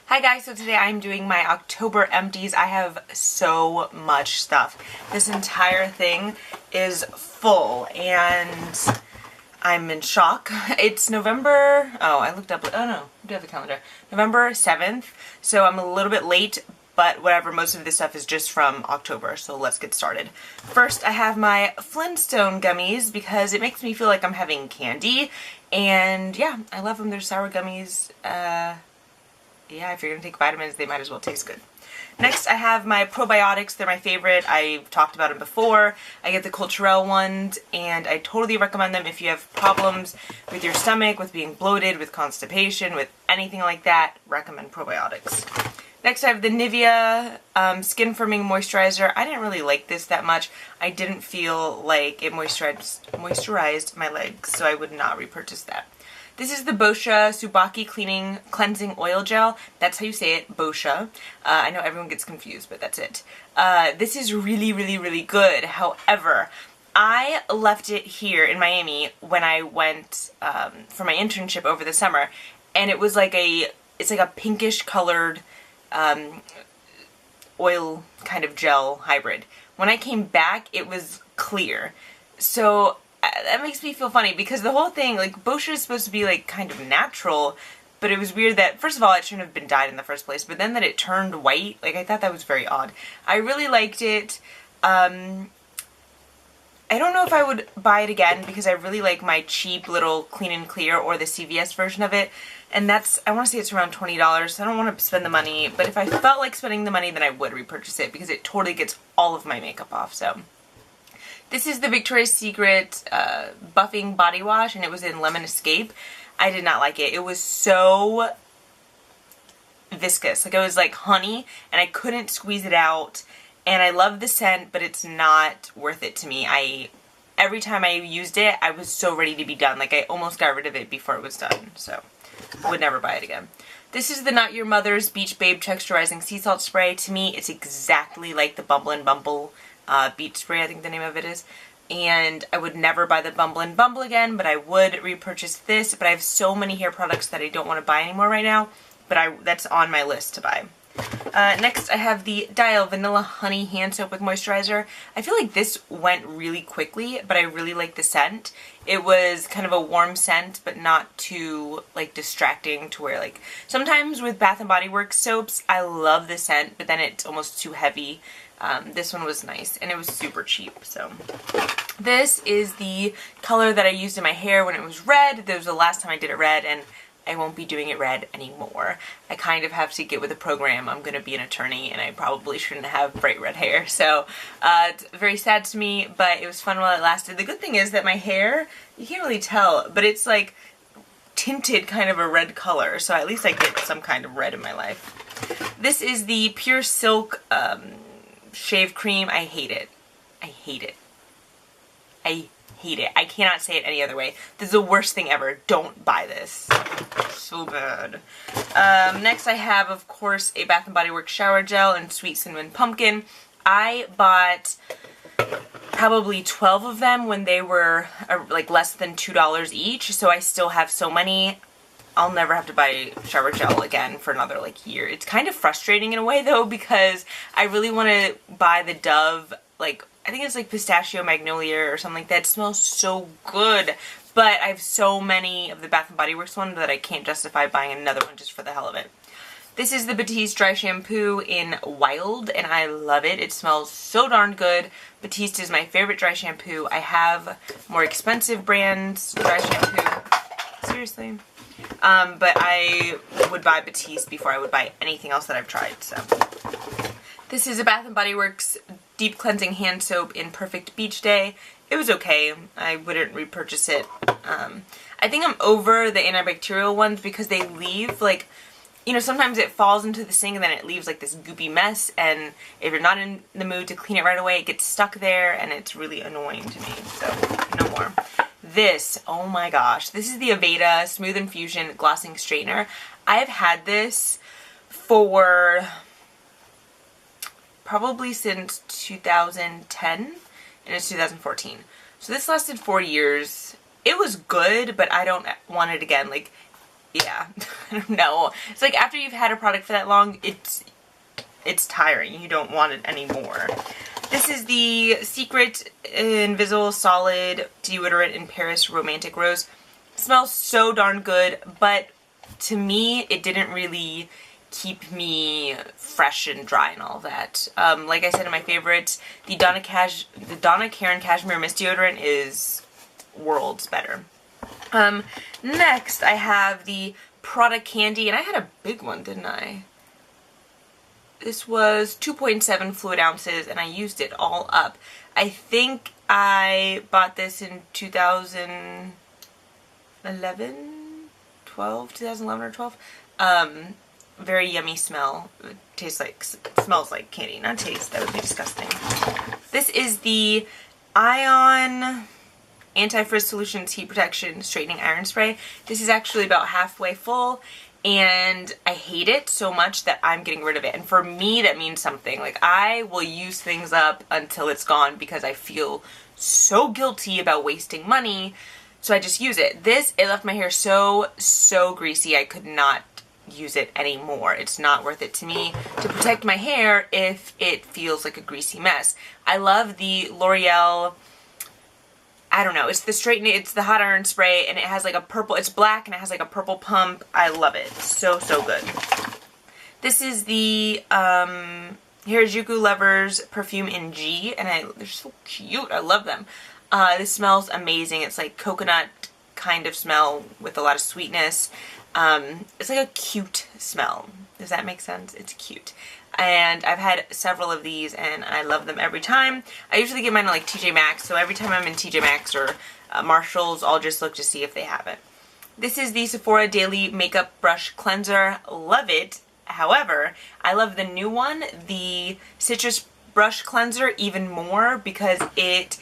Hi guys, so today I'm doing my October empties. I have so much stuff. This entire thing is full and I'm in shock. It's November, I looked up, oh no, I do have the calendar. November 7th, so I'm a little bit late, but whatever, most of this stuff is just from October, so let's get started. First, I have my Flintstone gummies because it makes me feel like I'm having candy, and yeah, I love them. They're sour gummies. Yeah, if you're gonna take vitamins, they might as well taste good. Next, I have my probiotics. They're my favorite. I've talked about them before. I get the Culturelle ones, and I totally recommend them if you have problems with your stomach, with being bloated, with constipation, with anything like that. Recommend probiotics. Next, I have the Nivea Skin Firming Moisturizer. I didn't really like this that much. I didn't feel like it moisturized my legs, so I would not repurchase that. This is the Boscia Subaki Cleansing Oil Gel. That's how you say it, Boscia. I know everyone gets confused, but that's it. This is really, really, really good. However, I left it here in Miami when I went for my internship over the summer, and it was like it's like a pinkish colored oil kind of gel hybrid. When I came back, it was clear. So that makes me feel funny because the whole thing, like, Boscia is supposed to be like kind of natural, but it was weird that, first of all, it shouldn't have been dyed in the first place, but then that it turned white, like, I thought that was very odd. I really liked it. I don't know if I would buy it again because I really like my cheap little Clean and Clear or the CVS version of it, and that's, I want to say it's around $20, so I don't want to spend the money, but if I felt like spending the money, then I would repurchase it because it totally gets all of my makeup off, so. This is the Victoria's Secret Buffing Body Wash, and it was in Lemon Escape. I did not like it. It was so viscous. Like, it was like honey, and I couldn't squeeze it out. And I love the scent, but it's not worth it to me. Every time I used it, I was so ready to be done. Like, I almost got rid of it before it was done. So, I would never buy it again. This is the Not Your Mother's Beach Babe Texturizing Sea Salt Spray. To me, it's exactly like the Bumble and Bumble Beach Spray, I think the name of it is. And I would never buy the Bumble and Bumble again, but I would repurchase this. But I have so many hair products that I don't want to buy anymore right now, but that's on my list to buy. Next, I have the Dial Vanilla Honey Hand Soap with Moisturizer. I feel like this went really quickly, but I really like the scent. It was kind of a warm scent, but not too, like, distracting to where, like, sometimes with Bath & Body Works soaps, I love the scent, but then it's almost too heavy. This one was nice, and it was super cheap, so. This is the color that I used in my hair when it was red. That was the last time I did it red, and I won't be doing it red anymore. I kind of have to get with the program. I'm going to be an attorney, and I probably shouldn't have bright red hair, so it's very sad to me, but it was fun while it lasted. The good thing is that my hair, you can't really tell, but it's like tinted kind of a red color, so at least I get some kind of red in my life. This is the Pure Silk shave cream. I hate it. I hate it. I hate it. I cannot say it any other way. This is the worst thing ever. Don't buy this. So bad. Next I have, of course, a Bath & Body Works shower gel in Sweet Cinnamon Pumpkin. I bought probably 12 of them when they were like less than $2 each, so I still have so many. I'll never have to buy shower gel again for another, like, year. It's kind of frustrating in a way, though, because I really want to buy the Dove, like, I think it's like Pistachio Magnolia or something like that. It smells so good, but I have so many of the Bath & Body Works one that I can't justify buying another one just for the hell of it. This is the Batiste Dry Shampoo in Wild, and I love it. It smells so darn good. Batiste is my favorite dry shampoo. I have more expensive brands dry shampoo. Seriously. But I would buy Batiste before I would buy anything else that I've tried, so. This is a Bath & Body Works Deep Cleansing Hand Soap in Perfect Beach Day. It was okay. I wouldn't repurchase it. I think I'm over the antibacterial ones because they leave, like, you know, sometimes it falls into the sink and then it leaves, like, this goopy mess, and if you're not in the mood to clean it right away, it gets stuck there, and it's really annoying to me, so no more. This, oh my gosh, this is the Aveda Smooth Infusion Glossing Straightener. I have had this for probably since 2010, and it's 2014. So this lasted 4 years. It was good, but I don't want it again. Like, yeah, I don't know. It's like after you've had a product for that long, it's tiring. You don't want it anymore. This is the Secret Invisible Solid Deodorant in Paris Romantic Rose. It smells so darn good, but to me, it didn't really keep me fresh and dry and all that. Like I said in my favorites, the Donna Karan Cashmere Mist Deodorant is worlds better. Next, I have the Prada Candy, and I had a big one, didn't I? This was 2.7 fluid ounces, and I used it all up. I think I bought this in 2011 or 12. Very yummy smell. It tastes like, smells like candy, not taste. That would be disgusting. This is the Ion Anti-Frizz Solutions Heat Protection Straightening Iron Spray. This is actually about halfway full, and I hate it so much that I'm getting rid of it. And for me, that means something. Like, I will use things up until it's gone because I feel so guilty about wasting money, so I just use it. This, it left my hair so greasy, I could not use it anymore. It's not worth it to me to protect my hair if it feels like a greasy mess. I love the L'Oreal, I don't know, it's the hot iron spray, and it has like a purple, it's black and it has like a purple pump. I love it. So good. This is the Harajuku Lovers Perfume in G, and they're so cute. I love them. This smells amazing. It's like coconut kind of smell with a lot of sweetness. It's like a cute smell. Does that make sense? It's cute. And I've had several of these and I love them every time. I usually get mine at like TJ Maxx, so every time I'm in TJ Maxx or Marshalls, I'll just look to see if they have it. This is the Sephora Daily Makeup Brush Cleanser. Love it. However, I love the new one, the Citrus Brush Cleanser, even more because it,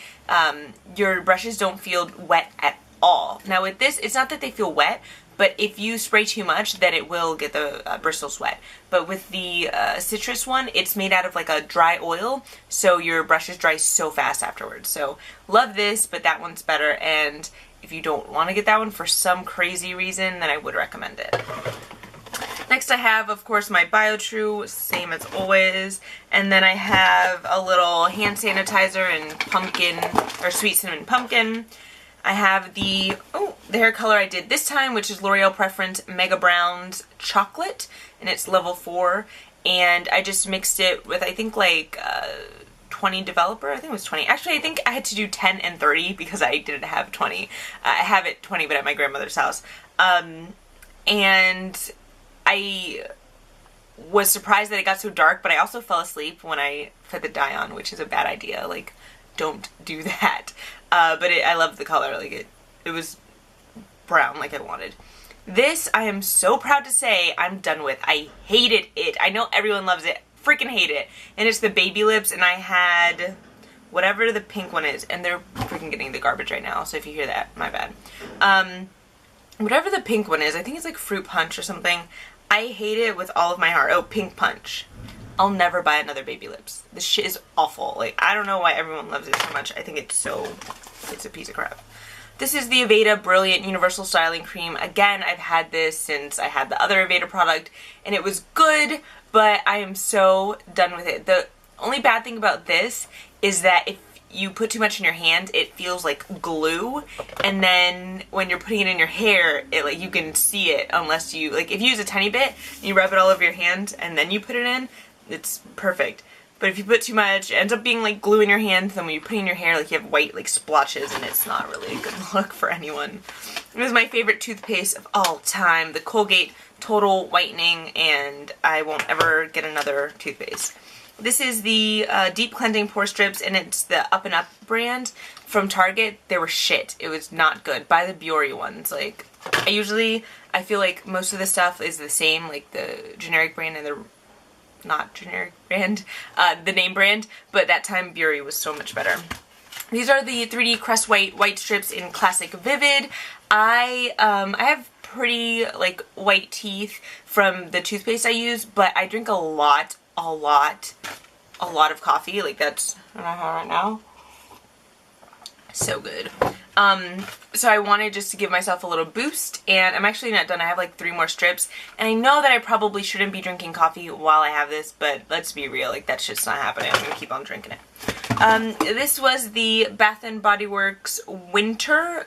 your brushes don't feel wet at all. Now with this, it's not that they feel wet, but if you spray too much, then it will get the bristles wet. But with the citrus one, it's made out of like a dry oil, so your brushes dry so fast afterwards. So love this, but that one's better. And if you don't want to get that one for some crazy reason, then I would recommend it. Next I have, of course, my BioTrue, same as always. And then I have a little hand sanitizer in pumpkin, or sweet cinnamon pumpkin. I have the hair color I did this time, which is L'Oreal Preference Mega Browns Chocolate, and it's level 4. And I just mixed it with, I think, like 20 developer. I think it was 20. Actually, I think I had to do 10 and 30 because I didn't have 20. I have it 20, but at my grandmother's house. And I was surprised that it got so dark, but I also fell asleep when I put the dye on, which is a bad idea. Like, don't do that. But I love the color. Like, it was brown like I wanted. This, I am so proud to say I'm done with. I hated it. I know everyone loves it. Freaking hate it. And it's the Baby Lips, and I had whatever the pink one is, and they're freaking getting the garbage right now, so if you hear that, my bad. Whatever the pink one is, I think it's like Fruit Punch or something. I hate it with all of my heart. Oh, Pink Punch. I'll never buy another Baby Lips. This shit is awful. Like, I don't know why everyone loves it so much. I think it's a piece of crap. This is the Aveda Brilliant Universal Styling Cream. Again, I've had this since I had the other Aveda product, and it was good, but I am so done with it. The only bad thing about this is that if you put too much in your hand, it feels like glue, and then when you're putting it in your hair, it like you can see it unless you, like, if you use a tiny bit, you rub it all over your hand, and then you put it in, it's perfect. But if you put too much, it ends up being like glue in your hand, then when you put it in your hair, like you have white like splotches, and it's not really a good look for anyone. It was my favorite toothpaste of all time, the Colgate Total Whitening, and I won't ever get another toothpaste. This is the Deep Cleansing Pore Strips, and it's the Up and Up brand from Target. They were shit. It was not good. Buy the Biore ones. Like, I feel like most of the stuff is the same, like the generic brand and the not generic brand, the name brand, but that time Biore was so much better. These are the 3D Crest White strips in Classic Vivid. I have pretty like white teeth from the toothpaste I use, but I drink a lot of coffee. Like, that's what I have right now. So good. So I wanted just to give myself a little boost, and I'm actually not done. I have like 3 more strips, and I know that I probably shouldn't be drinking coffee while I have this, but let's be real, like that's just not happening. I'm gonna keep on drinking it. This was the Bath & Body Works Winter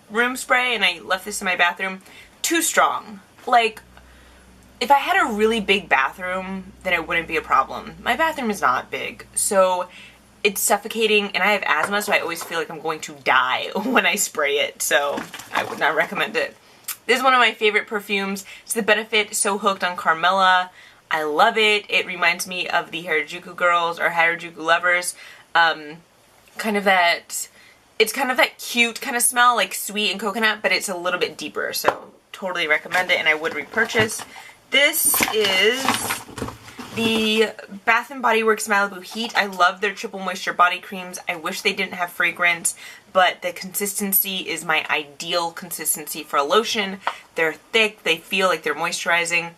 room spray, and I left this in my bathroom. Too strong. Like, if I had a really big bathroom, then it wouldn't be a problem. My bathroom is not big, so it's suffocating, and I have asthma, so I always feel like I'm going to die when I spray it, so I would not recommend it. This is one of my favorite perfumes. It's the Benefit So Hooked on Carmella. I love it. It reminds me of the Harajuku girls or Harajuku lovers. Kind of that, it's kind of that cute kind of smell, like sweet and coconut, but it's a little bit deeper, so totally recommend it, and I would repurchase. This is the Bath & Body Works Malibu Heat. I love their triple moisture body creams. I wish they didn't have fragrance, but the consistency is my ideal consistency for a lotion. They're thick, they feel like they're moisturizing.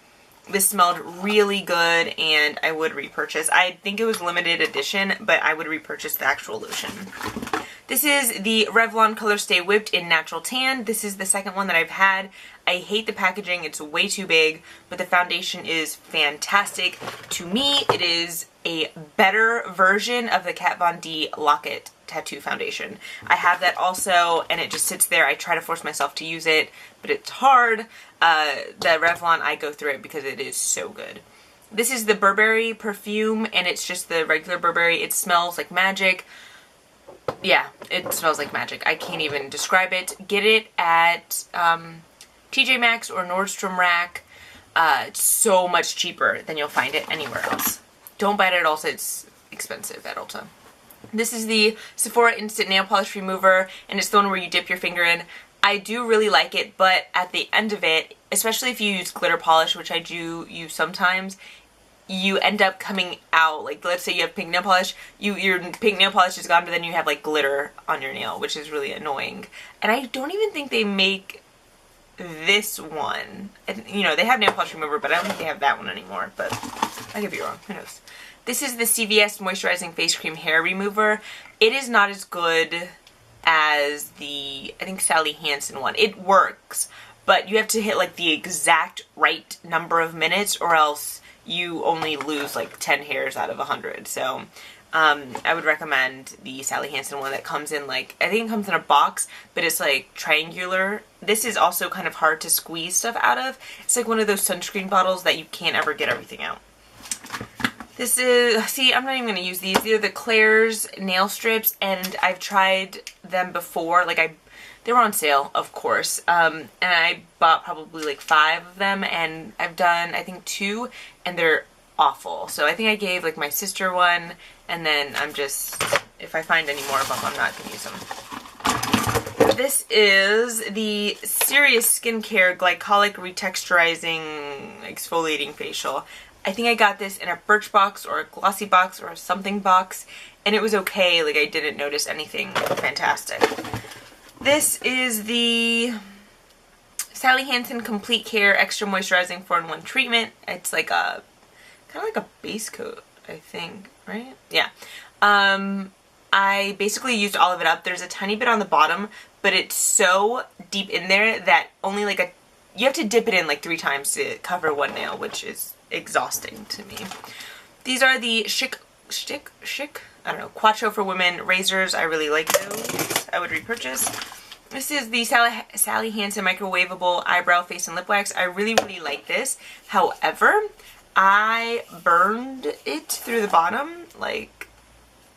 This smelled really good, and I would repurchase. I think it was limited edition, but I would repurchase the actual lotion. This is the Revlon Color Stay Whipped in Natural Tan. This is the second one that I've had. I hate the packaging, it's way too big, but the foundation is fantastic. To me, it is a better version of the Kat Von D Lock-It Tattoo Foundation. I have that also, and it just sits there. I try to force myself to use it, but it's hard. The Revlon, I go through it because it is so good. This is the Burberry perfume, and it's just the regular Burberry. It smells like magic. Yeah, it smells like magic. I can't even describe it. Get it at TJ Maxx or Nordstrom Rack. It's so much cheaper than you'll find it anywhere else. Don't buy it at Ulta. It's expensive at Ulta. This is the Sephora Instant Nail Polish Remover, and it's the one where you dip your finger in. I do really like it, but at the end of it, especially if you use glitter polish, which I do use sometimes, you end up coming out, like let's say you have pink nail polish, your pink nail polish is gone, but then you have like glitter on your nail, which is really annoying. And I don't even think they make this one. And, you know, they have nail polish remover, but I don't think they have that one anymore, but I could be wrong, who knows. This is the CVS Moisturizing Face Cream Hair Remover. It is not as good as the, I think, Sally Hansen one. It works, but you have to hit like the exact right number of minutes, or else you only lose like 10 hairs out of 100. So I would recommend the Sally Hansen one that comes in like, I think it comes in a box, but it's like triangular. This is also kind of hard to squeeze stuff out of. It's like one of those sunscreen bottles that you can't ever get everything out. This is, see, I'm not even going to use these. These are the Claire's nail strips, and I've tried them before. Like, they were on sale, of course, and I bought probably like 5 of them, and I've done, I think, 2, and they're awful. So I think I gave like my sister one, and then I'm just, if I find any more of them, I'm not going to use them. This is the Serious Skincare Glycolic Retexturizing Exfoliating Facial. I think I got this in a Birchbox or a Glossy Box or a something box, and it was okay. Like, I didn't notice anything fantastic. This is the Sally Hansen Complete Care Extra Moisturizing 4-in-1 Treatment. It's like a, kind of like a base coat, I think, right? Yeah. I basically used all of it up. There's a tiny bit on the bottom, but it's so deep in there that only like you have to dip it in like 3 times to cover one nail, which is exhausting to me. These are the Chic, I don't know, Quattro for Women razors. I really like those. I would repurchase. This is the Sally Hansen Microwavable Eyebrow, Face, and Lip Wax. I really, really like this. However, I burned it through the bottom. Like,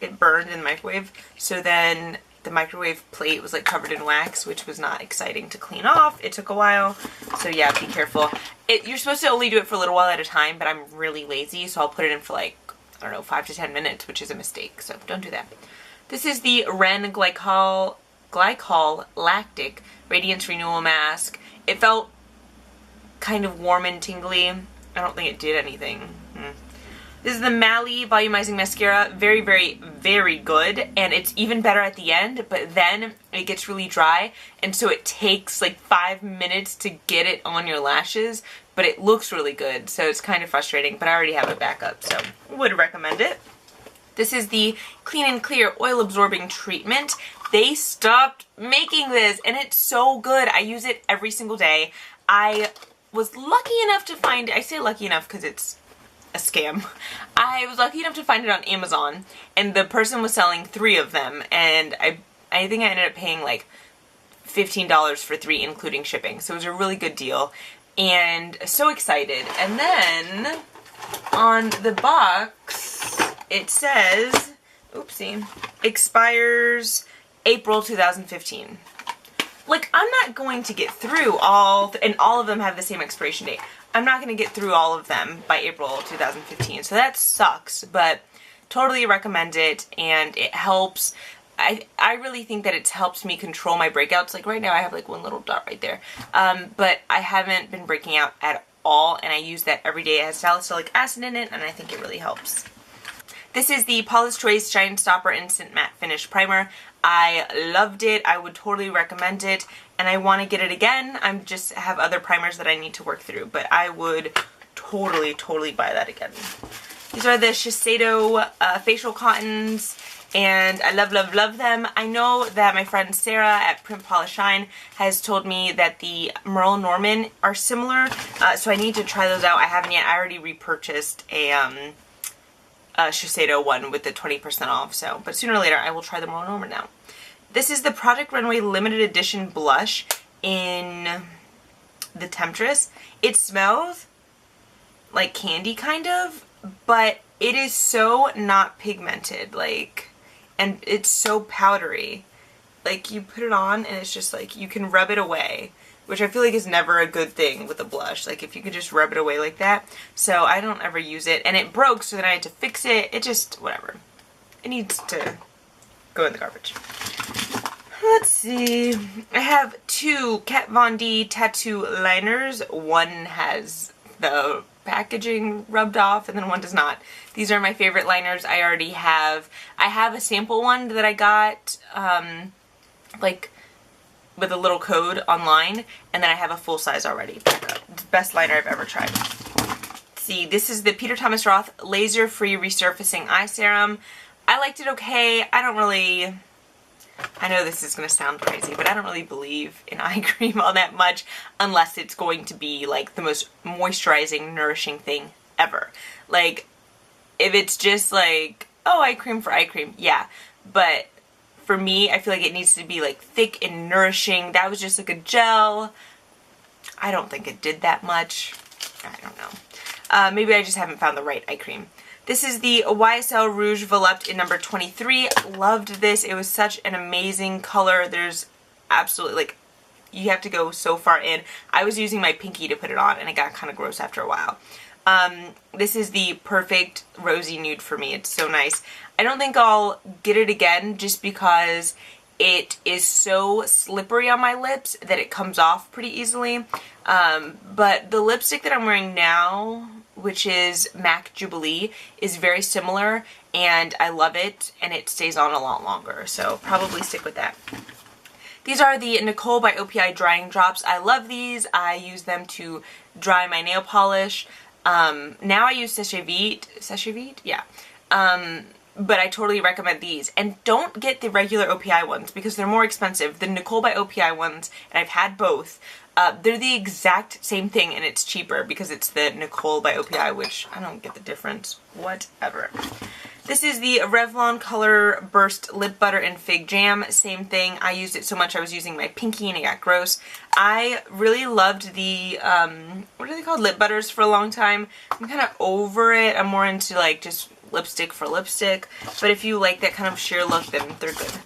it burned in the microwave. So then the microwave plate was like covered in wax, which was not exciting to clean off. It took a while. So yeah, be careful. You're supposed to only do it for a little while at a time, but I'm really lazy, so I'll put it in for like, I don't know, 5 to 10 minutes, which is a mistake. So don't do that. This is the Ren Glycol Lactic Radiance Renewal Mask. It felt kind of warm and tingly. I don't think it did anything. This is the Mally Volumizing Mascara. Very, very, very good. And it's even better at the end, but then it gets really dry. And so it takes like 5 minutes to get it on your lashes, but it looks really good. So it's kind of frustrating, but I already have it back up, so would recommend it. This is the Clean and Clear Oil Absorbing Treatment. they stopped making this, and it's so good. I use it every single day. I was lucky enough to find, I say lucky enough because it's a scam. I was lucky enough to find it on Amazon, and the person was selling 3 of them, and I think I ended up paying like $15 for 3 including shipping. So it was a really good deal, and so excited. And then on the box it says, oopsie, expires April 2015. Like, I'm not going to get through and all of them have the same expiration date. I'm not going to get through all of them by April 2015, so that sucks, but totally recommend it, and it helps. I really think that it's helped me control my breakouts. Like right now I have like one little dot right there, but I haven't been breaking out at all, and I use that every day. It has salicylic acid in it, and I think it really helps. This is the Paula's Choice Shine Stopper Instant Matte Finish Primer. I loved it. I would totally recommend it, and I want to get it again. I just have other primers that I need to work through, but I would totally buy that again. These are the Shiseido facial cottons, and I love them. I know that my friend Sarah at Print Polish Shine has told me that the Merle Norman are similar, so I need to try those out. I haven't yet. I already repurchased a Shiseido one with the 20% off, so, but sooner or later I will try the Merle Norman now. This is the Project Runway limited edition blush in the Temptress. It smells like candy kind of, but it is so not pigmented, like, and it's so powdery. Like, you put it on and it's just like, you can rub it away, which I feel like is never a good thing with a blush. Like, if you could just rub it away like that. So I don't ever use it, and it broke, so then I had to fix it. It just, whatever. It needs to go in the garbage. Let's see. I have 2 Kat Von D tattoo liners. One has the packaging rubbed off, and then one does not. These are my favorite liners. I have a sample one that I got, like, with a little code online, and then I have a full size already. Best liner I've ever tried. Let's see, this is the Peter Thomas Roth Laser Free Resurfacing Eye Serum. I liked it okay. I know this is going to sound crazy, but I don't really believe in eye cream all that much unless it's going to be like the most moisturizing, nourishing thing ever. Like, if it's just like, oh, eye cream for eye cream, yeah, but for me, I feel like it needs to be like thick and nourishing. That was just like a gel. I don't think it did that much. I don't know. Maybe I just haven't found the right eye cream. This is the YSL Rouge Volupte in number 23. Loved this. It was such an amazing color. There's absolutely, like, you have to go so far in. I was using my pinky to put it on, and it got kind of gross after a while. This is the perfect rosy nude for me. It's so nice. I don't think I'll get it again just because it is so slippery on my lips that it comes off pretty easily. But the lipstick that I'm wearing now, which is MAC Jubilee, is very similar, and I love it, and it stays on a lot longer, so probably stick with that. These are the Nicole by OPI drying drops. I love these. I use them to dry my nail polish. Now I use Sachet Vite? Yeah. But I totally recommend these. And don't get the regular OPI ones because they're more expensive. The Nicole by OPI ones, and I've had both, they're the exact same thing, and it's cheaper because it's the Nicole by OPI, which I don't get the difference. Whatever. This is the Revlon Color Burst Lip Butter and Fig Jam. Same thing. I used it so much I was using my pinky and it got gross. I really loved the, what are they called? Lip butters for a long time. I'm kind of over it. I'm more into like just lipstick for lipstick. But if you like that kind of sheer look, then they're good.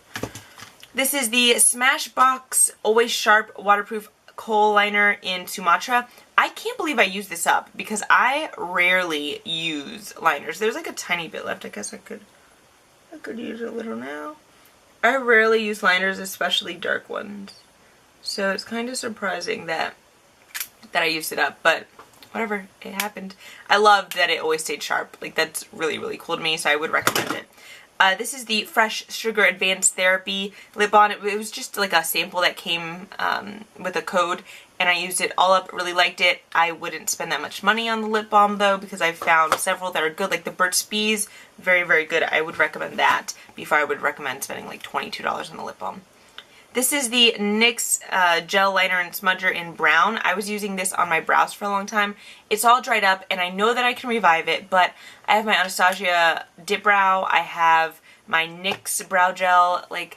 This is the Smashbox Always Sharp Waterproof Kohl Liner in Sumatra. I can't believe I used this up because I rarely use liners. There's like a tiny bit left. I guess I could use a little now. I rarely use liners, especially dark ones. So it's kind of surprising that I used it up, but whatever, it happened. I loved that it always stayed sharp. Like, that's really, really cool to me, so I would recommend it. This is the Fresh Sugar Advanced Therapy lip balm. It was just like a sample that came with a code, and I used it all up, really liked it. I wouldn't spend that much money on the lip balm though, because I've found several that are good, like the Burt's Bees, very, very good. I would recommend that before I would recommend spending like $22 on the lip balm. This is the NYX Gel Liner and Smudger in Brown. I was using this on my brows for a long time. It's all dried up, and I know that I can revive it, but I have my Anastasia Dip Brow, I have my NYX Brow Gel. Like,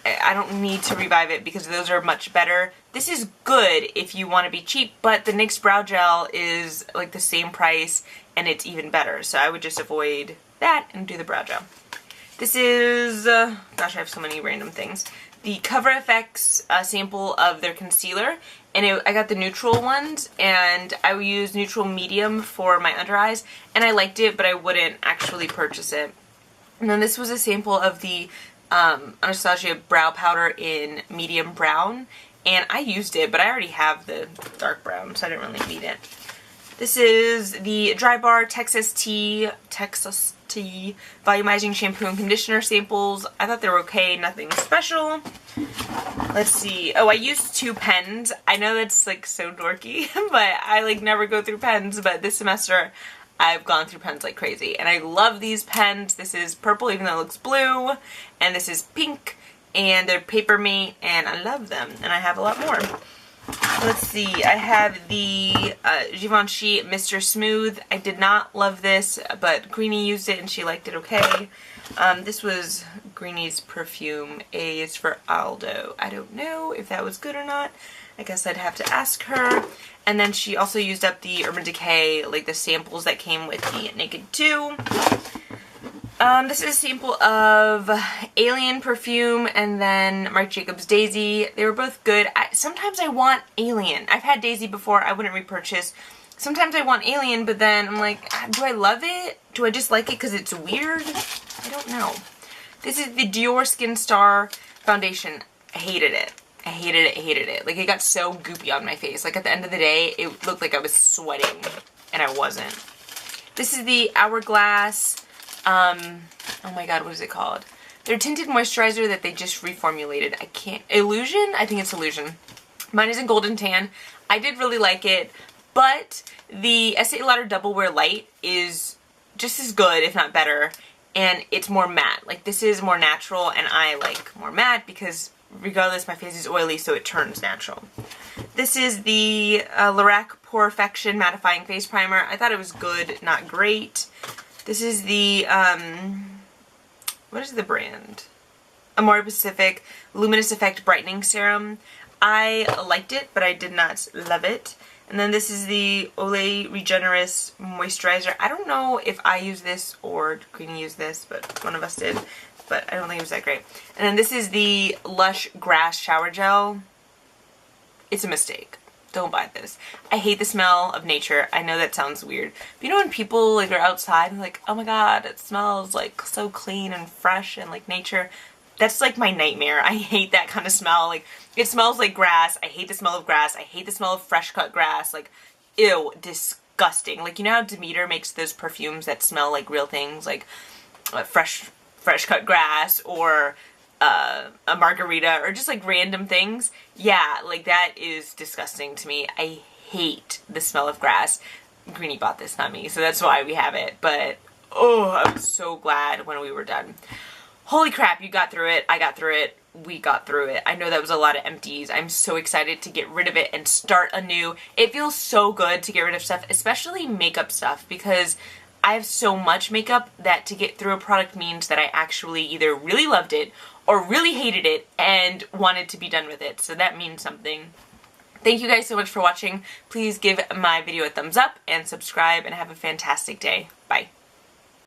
I don't need to revive it because those are much better. This is good if you want to be cheap, but the NYX Brow Gel is like the same price, and it's even better. So I would just avoid that and do the Brow Gel. This is, gosh, I have so many random things. The Cover FX sample of their concealer, and I got the neutral ones, and I would use neutral medium for my under eyes, and I liked it, but I wouldn't actually purchase it. And then this was a sample of the Anastasia brow powder in medium brown, and I used it, but I already have the dark brown, so I didn't really need it. This is the Dry Bar Texas Tea Volumizing Shampoo and Conditioner samples. I thought they were okay, nothing special. Let's see. Oh, I used 2 pens. I know that's like so dorky, but I like never go through pens, but this semester I've gone through pens like crazy. And I love these pens. This is purple even though it looks blue, and this is pink, and they're Paper Mate, and I love them, and I have a lot more. Let's see, I have the Givenchy Mr. Smooth. I did not love this, but Greenie used it and she liked it okay. This was Greenie's perfume. A is for Aldo. I don't know if that was good or not. I guess I'd have to ask her. And then she also used up the Urban Decay, like the samples that came with the Naked 2. This is a sample of Alien perfume and then Marc Jacobs Daisy. They were both good. Sometimes I want Alien. I've had Daisy before. I wouldn't repurchase. Sometimes I want Alien, but then I'm like, do I love it? Do I just like it because it's weird? I don't know. This is the Dior Skin Star foundation. I hated it. I hated it, hated it. Like, it got so goopy on my face. Like, at the end of the day, it looked like I was sweating, and I wasn't. This is the Hourglass... oh my god, what is it called? Their tinted moisturizer that they just reformulated. I can't... Illusion? I think it's Illusion. Mine is in Golden Tan. I did really like it, but the Estee Lauder Double Wear Light is just as good, if not better, and it's more matte. Like, this is more natural, and I like more matte because regardless, my face is oily, so it turns natural. This is the Lorac Porefection Mattifying Face Primer. I thought it was good, not great. This is the, what is the brand? Amore Pacific Luminous Effect Brightening Serum. I liked it, but I did not love it. And then this is the Olay Regenerous Moisturizer. I don't know if I use this or Greenie used this, but one of us did. But I don't think it was that great. And then this is the Lush Grass Shower Gel. It's a mistake. Don't buy this. I hate the smell of nature. I know that sounds weird. But you know when people like are outside and like, oh my god, it smells like so clean and fresh and like nature? That's like my nightmare. I hate that kind of smell. Like, it smells like grass. I hate the smell of grass. I hate the smell of fresh cut grass. Like, ew, disgusting. Like, you know how Demeter makes those perfumes that smell like real things? Like fresh cut grass or a margarita or just like random things. Yeah, like that is disgusting to me. I hate the smell of grass. Greenie bought this, not me, so that's why we have it. But oh, I was so glad when we were done. Holy crap, you got through it. I got through it. We got through it. I know that was a lot of empties. I'm so excited to get rid of it and start anew. It feels so good to get rid of stuff, especially makeup stuff, because I have so much makeup that to get through a product means that I actually either really loved it or really hated it and wanted to be done with it. So that means something. Thank you guys so much for watching. Please give my video a thumbs up and subscribe and have a fantastic day. Bye.